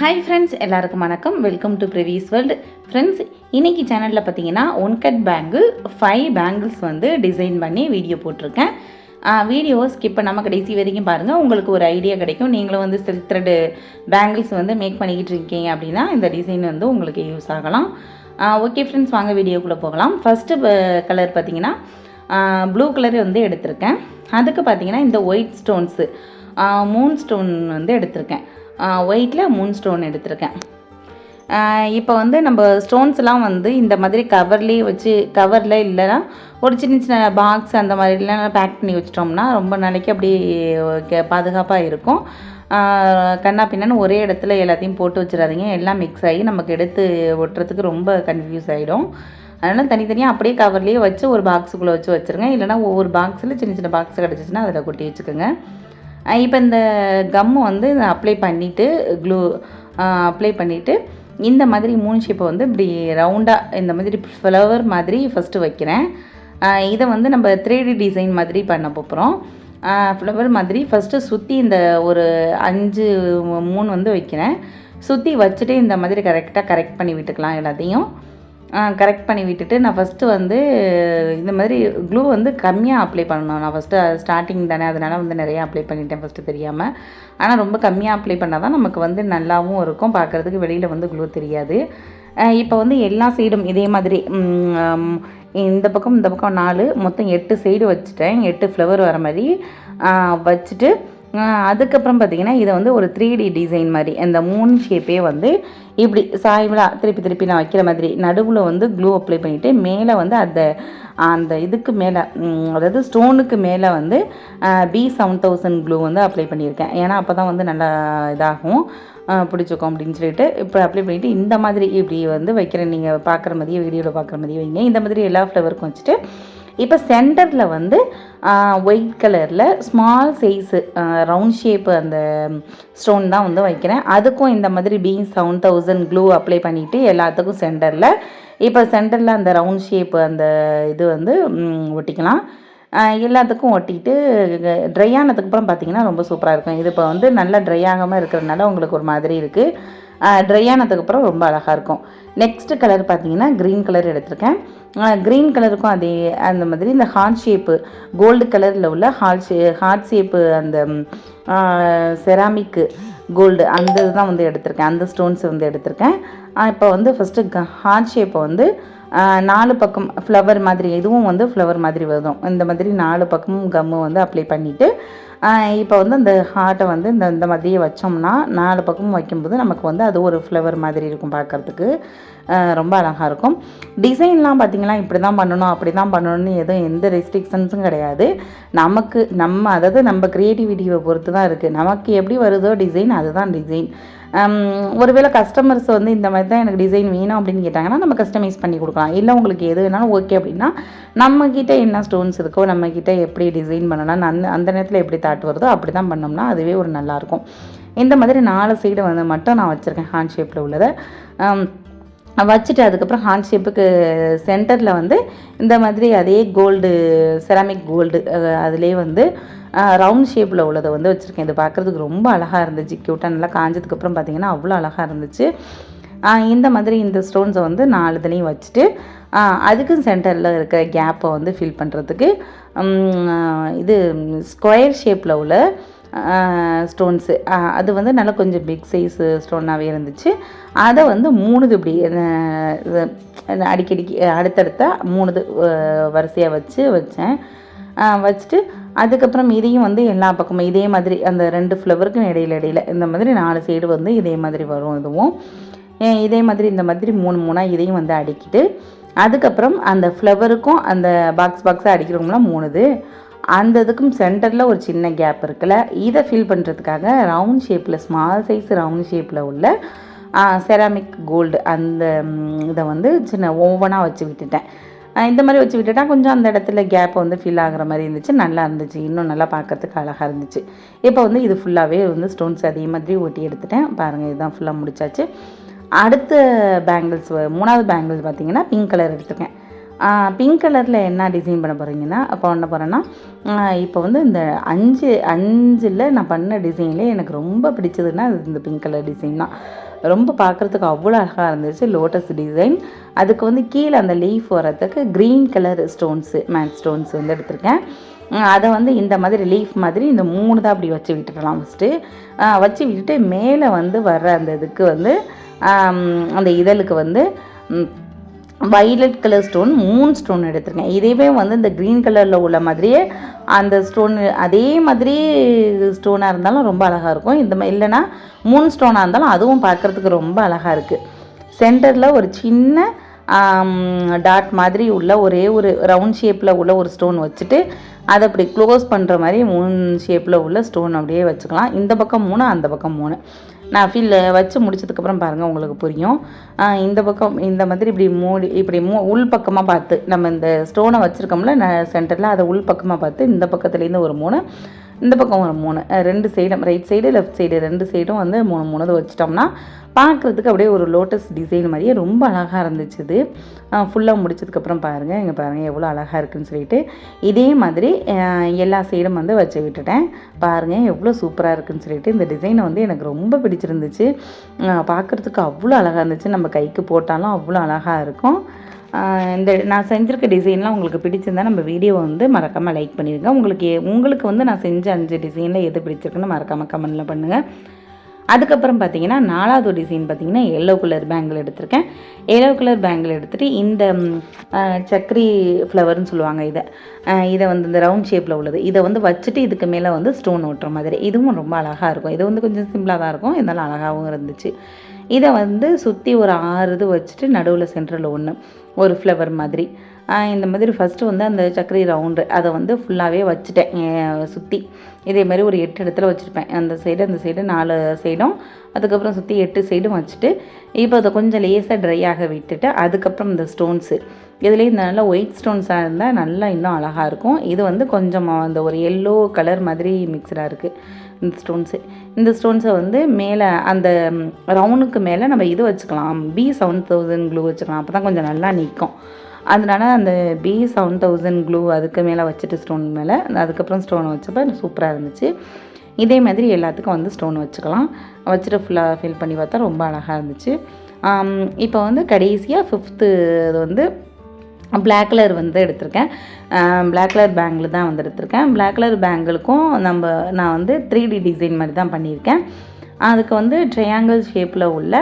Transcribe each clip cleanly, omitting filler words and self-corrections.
Hi friends, எல்லாருக்கும் வணக்கம். Welcome to previous world. Friends, இன்றைக்கி சேனலில் பார்த்தீங்கன்னா ஒன் கட் பேங்கிள் 5 பேங்கிள்ஸ் வந்து டிசைன் பண்ணி வீடியோ போட்டிருக்கேன். வீடியோவை ஸ்கிப் பண்ணாமல் கடைசி வரைக்கும் பாருங்கள். உங்களுக்கு ஒரு ஐடியா கிடைக்கும். நீங்களும் வந்து சில்க் த்ரெட் பேங்கிள்ஸ் வந்து மேக் பண்ணிக்கிட்டு இருக்கீங்க அப்படின்னா இந்த டிசைன் வந்து உங்களுக்கு யூஸ் ஆகலாம். ஓகே ஃப்ரெண்ட்ஸ், வாங்க வீடியோக்குள்ளே போகலாம். ஃபஸ்ட்டு கலர் பார்த்தீங்கன்னா ப்ளூ கலர் வந்து எடுத்திருக்கேன். அதுக்கு பார்த்தீங்கன்னா இந்த ஒயிட் ஸ்டோன்ஸு மூன் ஸ்டோன் வந்து எடுத்திருக்கேன். ஒயிட்டில் மூன் ஸ்டோன் எடுத்திருக்கேன். இப்போ வந்து நம்ம ஸ்டோன்ஸ்லாம் வந்து இந்த மாதிரி கவர்லேயே வச்சு கவரில் இல்லைன்னா ஒரு சின்ன சின்ன பாக்ஸ் அந்த மாதிரிலாம் பேக் பண்ணி வச்சிட்டோம்னா ரொம்ப நாளைக்கு அப்படியே பாதுகாப்பாக இருக்கும். கண்ணா பின்னான்னு ஒரே இடத்துல எல்லாத்தையும் போட்டு வச்சிடாதீங்க. எல்லாம் மிக்ஸ் ஆகி நமக்கு எடுத்து ஒட்டுறதுக்கு ரொம்ப கன்ஃபியூஸ் ஆகிடும். அதனால் தனித்தனியாக அப்படியே கவர்லேயே வச்சு ஒரு பாக்ஸுக்குள்ளே வச்சு வச்சுருங்க. இல்லைனா ஒவ்வொரு பாக்ஸில் சின்ன சின்ன பாக்ஸ் கிடச்சிச்சின்னா அதில் கொட்டி வச்சுக்கோங்க. இப்போ இந்த கம்மு வந்து அப்ளை பண்ணிவிட்டு அப்ளை பண்ணிவிட்டு இந்த மாதிரி மூணு ஷேப்பை வந்து இப்படி ரவுண்டாக இந்த மாதிரி ஃப்ளவர் மாதிரி ஃபஸ்ட்டு வைக்கிறேன். இதை வந்து நம்ம 3D டிசைன் மாதிரி பண்ண போகிறோம். ஃப்ளவர் மாதிரி ஃபஸ்ட்டு சுற்றி இந்த ஒரு 5 மூணு வந்து வைக்கிறேன். சுற்றி வச்சுட்டு இந்த மாதிரி கரெக்ட் பண்ணி விட்டுக்கலாம். எல்லாத்தையும் கரெக்ட் பண்ணி விட்டுட்டு நான் ஃபஸ்ட்டு வந்து இந்த மாதிரி க்ளூ வந்து கம்மியாக அப்ளை பண்ணணும். நான் ஃபஸ்ட்டு ஸ்டார்டிங் தானே, அதனால் வந்து நிறையா அப்ளை பண்ணிட்டேன் ஃபஸ்ட்டு தெரியாமல். ஆனால் ரொம்ப கம்மியாக அப்ளை பண்ணால் தான் நமக்கு வந்து நல்லாவும் இருக்கும், பார்க்குறதுக்கு வெளியில் வந்து க்ளூ தெரியாது. இப்போ வந்து எல்லா சைடும் இதே மாதிரி இந்த பக்கம் 4 மொத்தம் 8 சைடு வச்சுட்டேன். 8 ஃப்ளவர் வர மாதிரி வச்சுட்டு அதுக்கப்புறம் பார்த்திங்கன்னா இதை வந்து ஒரு 3D டிசைன் மாதிரி இந்த மூணு ஷேப்பே வந்து இப்படி சாய்வலாக திருப்பி நான் வைக்கிற மாதிரி நடுவில் வந்து க்ளூ அப்ளை பண்ணிவிட்டு மேலே வந்து அந்த இதுக்கு மேலே அதாவது ஸ்டோனுக்கு மேலே வந்து B7000 க்ளூ வந்து அப்ளை பண்ணியிருக்கேன். ஏன்னா அப்போ தான் வந்து நல்லா இதாகும், பிடிச்சிக்கும் அப்படின்னு சொல்லிட்டு இப்போ அப்ளை பண்ணிவிட்டு இந்த மாதிரி இப்படி வந்து வைக்கிறேன். நீங்கள் பார்க்குற மாதிரியே வீடியோவில் பார்க்குற மாதிரியே வைங்க. இந்த மாதிரி எல்லா ஃப்ளவருக்கும் வச்சுட்டு இப்போ சென்டரில் வந்து ஒயிட் கலரில் ஸ்மால் சைஸு ரவுண்ட் ஷேப்பு அந்த ஸ்டோன் தான் வந்து வைக்கிறேன். அதுக்கும் இந்த மாதிரி B7000 க்ளூ அப்ளை பண்ணிவிட்டு எல்லாத்துக்கும் சென்டரில் இப்போ சென்டரில் அந்த ரவுண்ட் ஷேப்பு அந்த இது வந்து ஒட்டிக்கலாம். எல்லாத்துக்கும் ஒட்டிட்டு ட்ரை ஆனதுக்கப்புறம் பார்த்திங்கன்னா ரொம்ப சூப்பராக இருக்கும். இது இப்போ வந்து நல்லா ட்ரை ஆகாமல் இருக்கிறதுனால உங்களுக்கு ஒரு மாதிரி இருக்குது. ட்ரை ஆனதுக்கப்புறம் ரொம்ப அழகாக இருக்கும். நெக்ஸ்ட்டு கலர் பார்த்திங்கன்னா க்ரீன் கலர் எடுத்திருக்கேன். க்ரீன் கலருக்கும் அதே அந்த மாதிரி இந்த ஹார்ட் ஷேப்பு கோல்டு கலரில் உள்ள ஹார்ட் ஷேப்பு அந்த செராமிக்கு கோல்டு அந்த இதுதான் வந்து எடுத்திருக்கேன். அந்த ஸ்டோன்ஸ் வந்து எடுத்திருக்கேன். இப்போ வந்து ஃபஸ்ட்டு ஹார்ட் ஷேப்பை வந்து 4 பக்கம் ஃப்ளவர் மாதிரி இதுவும் வந்து ஃப்ளவர் மாதிரி வரும். இந்த மாதிரி 4 பக்கமும் கம்மு வந்து அப்ளை பண்ணிவிட்டு இப்போ வந்து அந்த ஹார்ட்டை வந்து இந்த மாதிரியே வச்சோம்னா 4 பக்கமும் வைக்கும்போது நமக்கு வந்து அது ஒரு ஃப்ளவர் மாதிரி இருக்கும், பார்க்குறதுக்கு ரொம்ப அழகாக இருக்கும். டிசைன்லாம் பார்த்திங்கன்னா இப்படி தான் பண்ணணும் அப்படி தான் பண்ணணும்னு எந்த ரெஸ்ட்ரிக்ஷன்ஸும் கிடையாது. அதாவது நம்ம க்ரியேட்டிவிட்டியை பொறுத்து தான் இருக்குது. நமக்கு எப்படி வருதோ டிசைன் அதுதான் டிசைன். ஒருவேளை கஸ்டமர்ஸ் வந்து இந்த மாதிரி தான் எனக்கு டிசைன் வேணும் அப்படின்னு கேட்டாங்கன்னா நம்ம கஸ்டமைஸ் பண்ணி கொடுக்கலாம். இல்லை உங்களுக்கு எது வேணாலும் ஓகே அப்படின்னா நம்மக்கிட்ட என்ன ஸ்டோன்ஸ் இருக்கோ நம்மக்கிட்ட எப்படி டிசைன் பண்ணலாம் அந்த நேரத்தில் எப்படி தாட் வருதோ அப்படி தான் பண்ணோம்னா அதுவே ஒரு நல்லாயிருக்கும். இந்த மாதிரி 4 சைடு வந்து மட்டும் நான் வச்சுருக்கேன் ஹார்ட் ஷேப்பில் உள்ளதை வச்சுட்டு அதுக்கப்புறம் ஹார்ட் ஷேப்புக்கு சென்டரில் வந்து இந்த மாதிரி அதே கோல்டு செராமிக் கோல்டு அதிலே வந்து ரவுண்ட் ஷேப்பில் உள்ளதை வந்து வச்சுருக்கேன். இது பார்க்குறதுக்கு ரொம்ப அழகாக இருந்துச்சு, க்யூட்டாக நல்லா காஞ்சதுக்கப்புறம் பார்த்திங்கன்னா அவ்வளோ அழகாக இருந்துச்சு. இந்த மாதிரி இந்த ஸ்டோன்ஸை வந்து 4 இதுலேயும் வச்சுட்டு அதுக்கு சென்டரில் இருக்கிற கேப்பை வந்து ஃபில் பண்ணுறதுக்கு இது ஸ்கொயர் ஷேப்பில் உள்ள ஸ்டோன்ஸு அது வந்து நல்லா கொஞ்சம் பிக் சைஸு ஸ்டோனாகவே இருந்துச்சு. அதை வந்து 3 இப்படி அடிக்கடிக்கு அடுத்தடுத்த 3 வரிசையாக வச்சேன். வச்சுட்டு அதுக்கப்புறம் இதையும் வந்து எல்லா பக்கமும் இதே மாதிரி அந்த 2 ஃப்ளவருக்கும் இடையில இந்த மாதிரி 4 சைடு வந்து இதே மாதிரி வரும். இதுவும் இதே மாதிரி இந்த மாதிரி 3 இதையும் வந்து அடிக்கிட்டு அதுக்கப்புறம் அந்த ஃப்ளவருக்கும் அந்த பாக்ஸாக அடிக்கிறவங்களா 3 அந்த இதுக்கும் சென்டரில் ஒரு சின்ன கேப் இருக்குல்ல, இதை ஃபில் பண்ணுறதுக்காக ரவுண்ட் ஷேப்பில் ஸ்மால் சைஸ் ரவுண்ட் ஷேப்பில் உள்ள செராமிக் கோல்டு அந்த இதை வந்து சின்ன ஓவனாக வச்சு விட்டுட்டேன். இந்த மாதிரி வச்சு விட்டுட்டா கொஞ்சம் அந்த இடத்துல கேப்பை வந்து ஃபில் ஆகிற மாதிரி இருந்துச்சு, நல்லா இருந்துச்சு, இன்னும் நல்லா பார்க்குறதுக்கு அழகாக இருந்துச்சு. இப்போ வந்து இது ஃபுல்லாகவே வந்து ஸ்டோன்ஸ் அதே மாதிரி ஒட்டி எடுத்துட்டேன். பாருங்கள், இதுதான் ஃபுல்லாக முடிச்சாச்சு. அடுத்த பேங்கிள்ஸ் 3வது பேங்கிள்ஸ் பார்த்திங்கன்னா பிங்க் கலர் எடுத்துருக்கேன். பிங்க் கலரில் என்ன டிசைன் பண்ண போகிறேன்னா இப்போ வந்து இந்த 5 நான் பண்ண டிசைன்லேயே எனக்கு ரொம்ப பிடிச்சதுன்னா இந்த பிங்க் கலர் டிசைன் தான். ரொம்ப பார்க்குறதுக்கு அவ்வளோ அழகாக இருந்துச்சு லோட்டஸ் டிசைன். அதுக்கு வந்து கீழே அந்த லீஃப் வரத்துக்கு green colour stones matte stones வந்து எடுத்திருக்கேன். அதை வந்து இந்த மாதிரி லீஃப் மாதிரி இந்த 3 தான் அப்படி வச்சு விட்டுடலாம். ஃபஸ்ட்டு வச்சு விட்டுட்டு மேலே வந்து வர்ற அந்த இதுக்கு வந்து அந்த இதழுக்கு வந்து வைலட் கலர் ஸ்டோன் 3 ஸ்டோன் எடுத்திருக்கேன். இதேவே வந்து இந்த க்ரீன் கலரில் உள்ள மாதிரியே அந்த ஸ்டோன் அதே மாதிரி ஸ்டோனாக இருந்தாலும் ரொம்ப அழகாக இருக்கும். இந்த மாதிரி இல்லைனா 3 ஸ்டோனாக இருந்தாலும் அதுவும் பார்க்குறதுக்கு ரொம்ப அழகாக இருக்குது. சென்டரில் ஒரு சின்ன டாட் மாதிரி உள்ள ஒரே ஒரு ரவுண்ட் ஷேப்பில் உள்ள ஒரு ஸ்டோன் வச்சுட்டு அதை அப்படி க்ளோஸ் பண்ணுற மாதிரி 3 ஷேப்பில் உள்ள ஸ்டோன் அப்படியே வச்சுக்கலாம். இந்த பக்கம் 3, அந்த பக்கம் 3. நான் வச்சு முடிச்சதுக்கப்புறம் பாருங்கள் உங்களுக்கு புரியும். இந்த பக்கம் இந்த மாதிரி இப்படி மூடி இப்படி உள் பக்கமாக பார்த்து நம்ம இந்த ஸ்டோனை வச்சுருக்கோம்ல சென்டரில் அதை உள் பக்கமாக பார்த்து இந்த பக்கத்துலேருந்து ஒரு 3, இந்த பக்கம் ஒரு 3, 2 சைடும் ரைட் சைடு லெஃப்ட் சைடு 2 சைடும் வந்து 3 வச்சிட்டோம்னா பார்க்குறதுக்கு அப்படியே ஒரு லோட்டஸ் டிசைன் மாதிரியே ரொம்ப அழகாக இருந்துச்சு. இது ஃபுல்லாக முடிச்சதுக்கப்புறம் பாருங்கள், இங்கே பாருங்கள் எவ்வளோ அழகாக இருக்குதுன்னு சொல்லிட்டு இதே மாதிரி எல்லா சைடும் வந்து வச்சு விட்டுட்டேன். பாருங்கள் எவ்வளோ சூப்பராக இருக்குதுன்னு சொல்லிட்டு இந்த டிசைனை வந்து எனக்கு ரொம்ப பிடிச்சிருந்துச்சு. பார்க்குறதுக்கு அவ்வளோ அழகாக இருந்துச்சு. நம்ம கைக்கு போட்டாலும் அவ்வளோ அழகாக இருக்கும். இந்த நான் செஞ்சுருக்க டிசைன்லாம் உங்களுக்கு பிடிச்சிருந்தா நம்ம வீடியோவை வந்து மறக்காமல் லைக் பண்ணிடுங்க. உங்களுக்கு வந்து நான் செஞ்ச 5 டிசைனில் எது பிடிச்சிருக்குன்னு மறக்காமல் கமெண்ட்டில் பண்ணுங்கள். அதுக்கப்புறம் பார்த்தீங்கன்னா 4வது டிசைன் பார்த்தீங்கன்னா எல்லோ கலர் பேங்கிள் எடுத்திருக்கேன். எல்லோ கலர் பேங்கிள் எடுத்துகிட்டு இந்த சக்கரி ஃப்ளவர்னு சொல்லுவாங்க இதை வந்து இந்த ரவுண்ட் ஷேப்பில் உள்ளது இதை வந்து வச்சுட்டு இதுக்கு மேலே வந்து ஸ்டோன் ஓட்டுற மாதிரி இதுவும் ரொம்ப அழகாக இருக்கும். இது வந்து கொஞ்சம் சிம்பிளாக தான் இருக்கும், இருந்தாலும் அழகாகவும் இருந்துச்சு. இதை வந்து சுற்றி ஒரு 6 இது வச்சுட்டு நடுவில் சென்டரில் ஒரு ஃப்ளவர் மாதிரி இந்த மாதிரி ஃபஸ்ட்டு வந்து அந்த சக்கரை ரவுண்டு அதை வந்து ஃபுல்லாகவே வச்சுட்டேன் சுற்றி. இதேமாதிரி ஒரு 8 இடத்துல வச்சுருப்பேன். அந்த சைடு 4 சைடும், அதுக்கப்புறம் சுற்றி 8 சைடும் வச்சுட்டு இப்போ அதை கொஞ்சம் லேசாக ட்ரை ஆக விட்டுட்டு அதுக்கப்புறம் இந்த ஸ்டோன்ஸு இதுலேயே இந்த நல்லா ஒயிட் ஸ்டோன்ஸாக இருந்தால் நல்லா இன்னும் அழகாக இருக்கும். இது வந்து கொஞ்சம் அந்த ஒரு எல்லோ கலர் மாதிரி மிக்சடாக இருக்குது இந்த ஸ்டோன்ஸை வந்து மேலே அந்த ரவுண்டுக்கு மேலே நம்ம இது வச்சுக்கலாம், B7000 க்ளூ வச்சுக்கலாம். அப்போ தான் கொஞ்சம் நல்லா நிற்கும். அதனால அந்த B7000 க்ளூ அதுக்கு மேலே வச்சுட்டு ஸ்டோன் மேலே அதுக்கப்புறம் ஸ்டோனை வச்சப்போ சூப்பராக இருந்துச்சு. இதே மாதிரி எல்லாத்துக்கும் வந்து ஸ்டோன் வச்சுக்கலாம். வச்சுட்டு ஃபுல்லாக ஃபில் பண்ணி பார்த்தா ரொம்ப அழகாக இருந்துச்சு. இப்போ வந்து கடைசியாக 5th இது வந்து பிளாக் கலர் வந்து எடுத்திருக்கேன். பிளாக் கலர் பேங்கிள் தான் வந்து எடுத்திருக்கேன். பிளாக் கலர் பேங்கிளுக்கும் நான் வந்து 3D டிசைன் மாதிரி தான் பண்ணியிருக்கேன். அதுக்கு வந்து ட்ரையாங்கிள் ஷேப்பில் உள்ள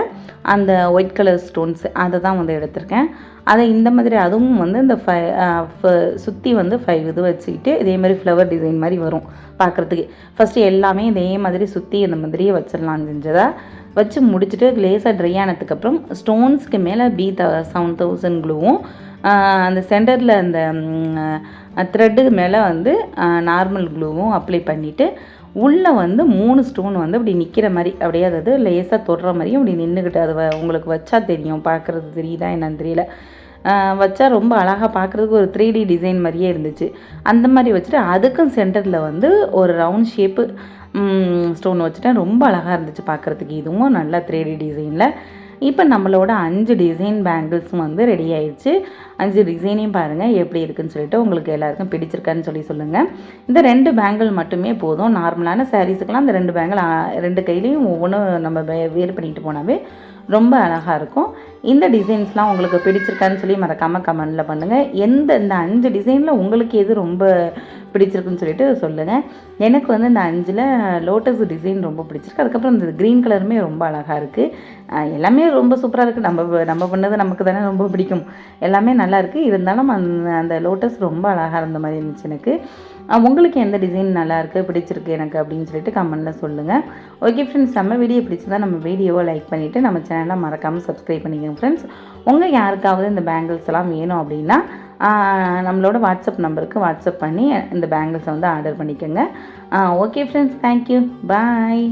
அந்த ஒயிட் கலர் ஸ்டோன்ஸ் அதை தான் வந்து எடுத்திருக்கேன். அதை இந்த மாதிரி அதுவும் வந்து இந்த சுற்றி வந்து 5 இது வச்சுக்கிட்டு இதே மாதிரி ஃப்ளவர் டிசைன் மாதிரி வரும் பார்க்குறதுக்கு. ஃபஸ்ட்டு எல்லாமே இதே மாதிரி சுற்றி இந்த மாதிரியே வச்சிடலாம். செஞ்சதாக வச்சு முடிச்சுட்டு லேசாக ட்ரை ஆனதுக்கப்புறம் ஸ்டோன்ஸ்க்கு மேலே B7000 க்ளூவும் அந்த சென்டரில் அந்த த்ரெட்டுக்கு மேலே வந்து நார்மல் க்ளூவும் அப்ளை பண்ணிவிட்டு உள்ளே வந்து 3 ஸ்டோன் வந்து அப்படி நிற்கிற மாதிரி அப்படியே அதாவது லேசாக தொடுற மாதிரியும் அப்படி நின்றுக்கிட்டு அது உங்களுக்கு வச்சா தெரியும். பார்க்குறது தெரியுதா என்னன்னு தெரியல. வச்சா ரொம்ப அழகாக பார்க்குறதுக்கு ஒரு 3D டிசைன் மாதிரியே இருந்துச்சு. அந்த மாதிரி வச்சுட்டு அதுக்கும் சென்டரில் வந்து ஒரு ரவுண்ட் ஷேப்பு ஸ்டோன் வச்சுட்டேன். ரொம்ப அழகாக இருந்துச்சு பார்க்குறதுக்கு. இதுவும் நல்லா 3D டிசைனில். இப்போ நம்மளோட 5 டிசைன் பேங்கிள்ஸும் வந்து ரெடி ஆயிடுச்சு. 5 டிசைனையும் பாருங்கள் எப்படி இருக்குதுன்னு சொல்லிட்டு உங்களுக்கு எல்லாருக்கும் பிடிச்சிருக்கான்னு சொல்லுங்கள். இந்த 2 பேங்கிள் மட்டுமே போதும். நார்மலான சாரீஸுக்கெல்லாம் இந்த 2 பேங்கிள் 2 கையிலையும் ஒவ்வொன்றும் நம்ம வேர் பண்ணிட்டு போனாவே ரொம்ப அழகாக இருக்கும். இந்த டிசைன்ஸ்லாம் உங்களுக்கு பிடிச்சிருக்கான்னு சொல்லி மறக்காமல் கமெண்டில் பண்ணுங்கள். இந்த 5 டிசைனில் உங்களுக்கு எது ரொம்ப பிடிச்சிருக்குன்னு சொல்லிட்டு சொல்லுங்கள். எனக்கு வந்து இந்த 5ல் லோட்டஸ் டிசைன் ரொம்ப பிடிச்சிருக்கு. அதுக்கப்புறம் இந்த க்ரீன் கலருமே ரொம்ப அழகாக இருக்குது. எல்லாமே ரொம்ப சூப்பராக இருக்குது. நம்ம பண்ணது நமக்கு தானே ரொம்ப பிடிக்கும். எல்லாமே நல்லா இருக்குது. இருந்தாலும் அந்த லோட்டஸ் ரொம்ப அழகாக இருந்த மாதிரி இருந்துச்சு எனக்கு. உங்களுக்கு எந்த டிசைன் நல்லாயிருக்கு பிடிச்சிருக்கு எனக்கு அப்படின்னு சொல்லிட்டு கமெண்டில் சொல்லுங்கள். ஓகே ஃப்ரெண்ட்ஸ், நம்ம வீடியோ பிடிச்சதா நம்ம வீடியோவை லைக் பண்ணிவிட்டு நம்ம சேனலை மறக்காமல் சப்ஸ்கிரைப் பண்ணிக்கோங்க ஃப்ரெண்ட்ஸ். உங்கள் யாருக்காவது இந்த பேங்கிள்ஸ் எல்லாம் வேணும் அப்படின்னா நம்மளோட வாட்ஸ்அப் நம்பருக்கு வாட்ஸ்அப் பண்ணி இந்த பேங்கிள்ஸை வந்து ஆர்டர் பண்ணிக்கோங்க. ஓகே ஃப்ரெண்ட்ஸ், தேங்க்யூ, பாய்.